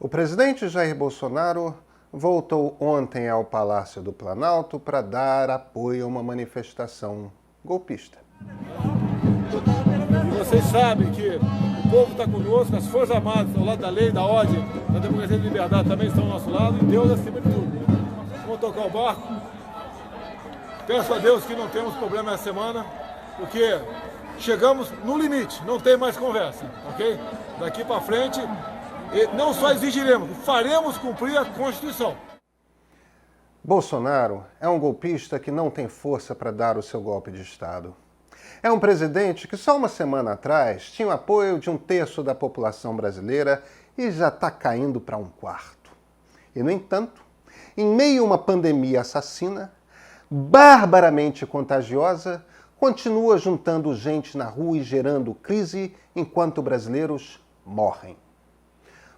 O presidente Jair Bolsonaro voltou ontem ao Palácio do Planalto para dar apoio a uma manifestação golpista. Vocês sabem que o povo está conosco, as Forças Armadas estão ao lado da lei, da ordem, da democracia e da liberdade também estão ao nosso lado, e Deus acima de tudo. Vamos tocar o barco. Peço a Deus que não temos problema essa semana, porque chegamos no limite, não tem mais conversa, ok? Daqui para frente, não só exigiremos, faremos cumprir a Constituição. Bolsonaro é um golpista que não tem força para dar o seu golpe de Estado. É um presidente que só uma semana atrás tinha o apoio de 1/3 da população brasileira e já está caindo para 1/4. E, no entanto, em meio a uma pandemia assassina, barbaramente contagiosa, continua juntando gente na rua e gerando crise enquanto brasileiros morrem.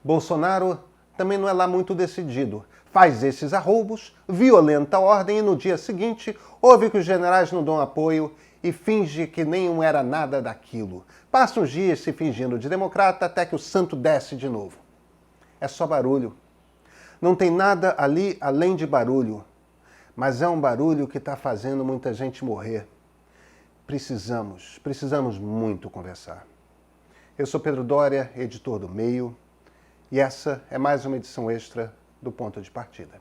Bolsonaro também não é lá muito decidido. Faz esses arroubos, violenta a ordem e no dia seguinte ouve que os generais não dão apoio e finge que nem era nada daquilo. Passa uns dias se fingindo de democrata até que o santo desce de novo. É só barulho. Não tem nada ali além de barulho. Mas é um barulho que está fazendo muita gente morrer. Precisamos muito conversar. Eu sou Pedro Doria, editor do Meio, e essa é mais uma edição extra do Ponto de Partida.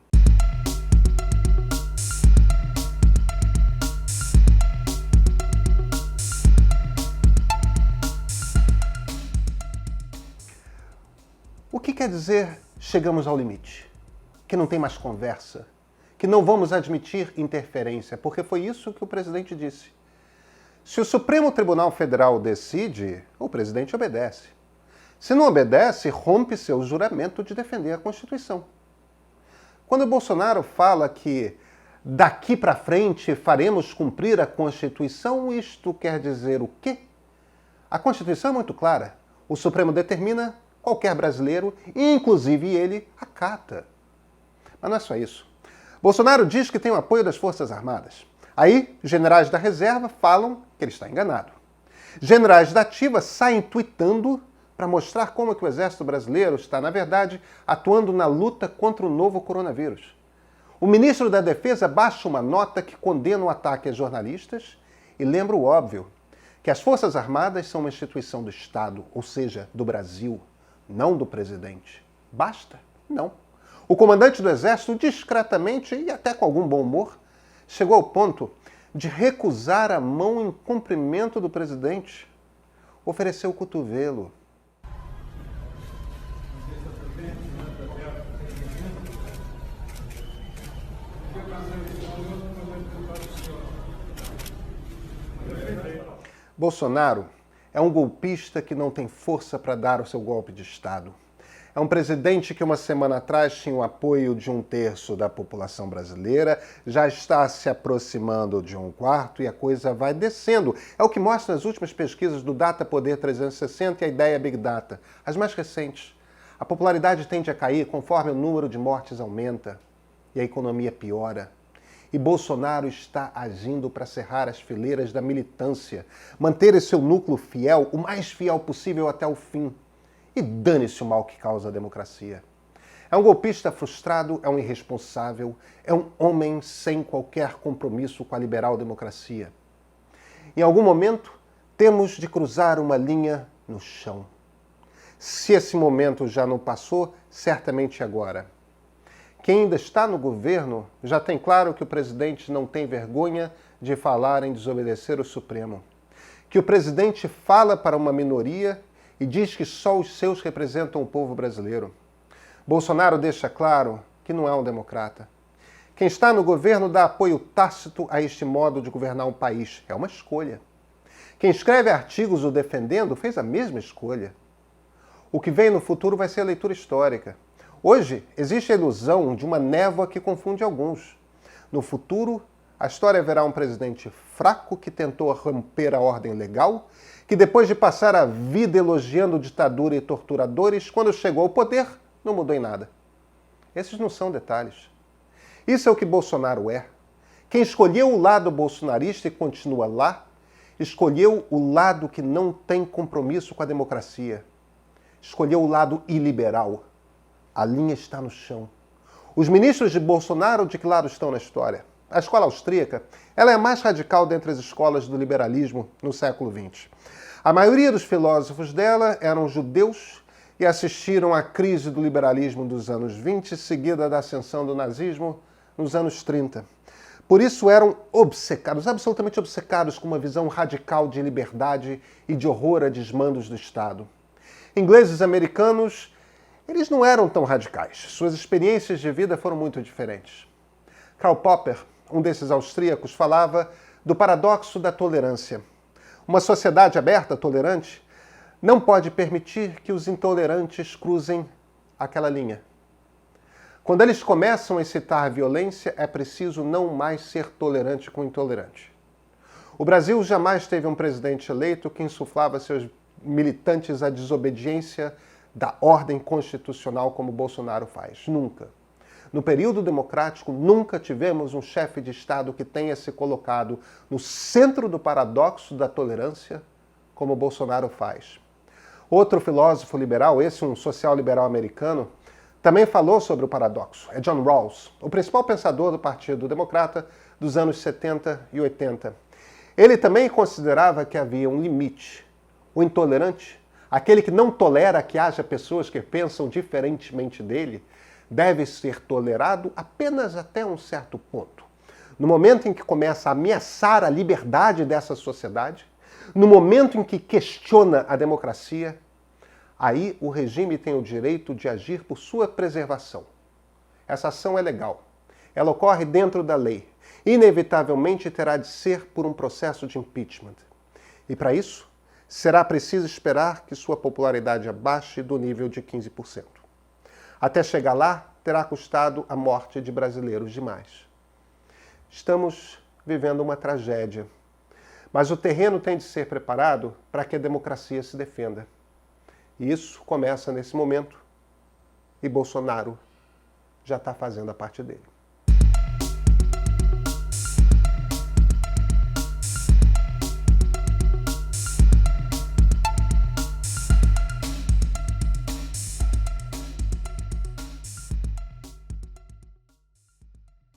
O que quer dizer chegamos ao limite? Que não tem mais conversa? Que não vamos admitir interferência? Porque foi isso que o presidente disse. Se o Supremo Tribunal Federal decide, o presidente obedece. Se não obedece, rompe seu juramento de defender a Constituição. Quando o Bolsonaro fala que daqui para frente faremos cumprir a Constituição, isto quer dizer o quê? A Constituição é muito clara. O Supremo determina, qualquer brasileiro, inclusive ele, acata. Mas não é só isso. Bolsonaro diz que tem o apoio das Forças Armadas. Aí, generais da reserva falam que ele está enganado. Generais da ativa saem tuitando para mostrar como que o Exército Brasileiro está, na verdade, atuando na luta contra o novo coronavírus. O ministro da Defesa baixa uma nota que condena o ataque a jornalistas e lembra o óbvio, que as Forças Armadas são uma instituição do Estado, ou seja, do Brasil, não do presidente. Basta? Não. O comandante do Exército, discretamente e até com algum bom humor, chegou ao ponto de recusar a mão em cumprimento do presidente. Ofereceu o cotovelo. Bolsonaro é um golpista que não tem força para dar o seu golpe de Estado. É um presidente que uma semana atrás tinha o apoio de 1/3 da população brasileira, já está se aproximando de 1/4 e a coisa vai descendo. É o que mostra as últimas pesquisas do Data Poder 360 e a ideia Big Data, as mais recentes. A popularidade tende a cair conforme o número de mortes aumenta e a economia piora. E Bolsonaro está agindo para cerrar as fileiras da militância, manter esse seu núcleo fiel, o mais fiel possível até o fim. E dane-se o mal que causa a democracia. É um golpista frustrado, é um irresponsável, é um homem sem qualquer compromisso com a liberal democracia. Em algum momento, temos de cruzar uma linha no chão. Se esse momento já não passou, certamente agora. Quem ainda está no governo já tem claro que o presidente não tem vergonha de falar em desobedecer o Supremo. Que o presidente fala para uma minoria e diz que só os seus representam o povo brasileiro. Bolsonaro deixa claro que não é um democrata. Quem está no governo dá apoio tácito a este modo de governar um país. É uma escolha. Quem escreve artigos o defendendo fez a mesma escolha. O que vem no futuro vai ser a leitura histórica. Hoje, existe a ilusão de uma névoa que confunde alguns. No futuro, a história verá um presidente fraco que tentou romper a ordem legal, que depois de passar a vida elogiando ditadura e torturadores, quando chegou ao poder, não mudou em nada. Esses não são detalhes. Isso é o que Bolsonaro é. Quem escolheu o lado bolsonarista e continua lá, escolheu o lado que não tem compromisso com a democracia. Escolheu o lado iliberal. A linha está no chão. Os ministros de Bolsonaro de que lado estão na história? A escola austríaca, ela é a mais radical dentre as escolas do liberalismo no século XX. A maioria dos filósofos dela eram judeus e assistiram à crise do liberalismo dos anos 20, seguida da ascensão do nazismo nos anos 30. Por isso eram obcecados, absolutamente obcecados com uma visão radical de liberdade e de horror a desmandos do Estado. Ingleses e americanos, eles não eram tão radicais. Suas experiências de vida foram muito diferentes. Karl Popper, um desses austríacos, falava do paradoxo da tolerância. Uma sociedade aberta, tolerante, não pode permitir que os intolerantes cruzem aquela linha. Quando eles começam a incitar a violência, é preciso não mais ser tolerante com o intolerante. O Brasil jamais teve um presidente eleito que insuflava seus militantes à desobediência da ordem constitucional como Bolsonaro faz. Nunca. No período democrático, nunca tivemos um chefe de Estado que tenha se colocado no centro do paradoxo da tolerância como Bolsonaro faz. Outro filósofo liberal, esse um social-liberal americano, também falou sobre o paradoxo. É John Rawls, o principal pensador do Partido Democrata dos anos 70 e 80. Ele também considerava que havia um limite. O intolerante, aquele que não tolera que haja pessoas que pensam diferentemente dele, deve ser tolerado apenas até um certo ponto. No momento em que começa a ameaçar a liberdade dessa sociedade, no momento em que questiona a democracia, aí o regime tem o direito de agir por sua preservação. Essa ação é legal. Ela ocorre dentro da lei. Inevitavelmente terá de ser por um processo de impeachment. E para isso, será preciso esperar que sua popularidade abaixe do nível de 15%. Até chegar lá, terá custado a morte de brasileiros demais. Estamos vivendo uma tragédia. Mas o terreno tem de ser preparado para que a democracia se defenda. E isso começa nesse momento e Bolsonaro já está fazendo a parte dele.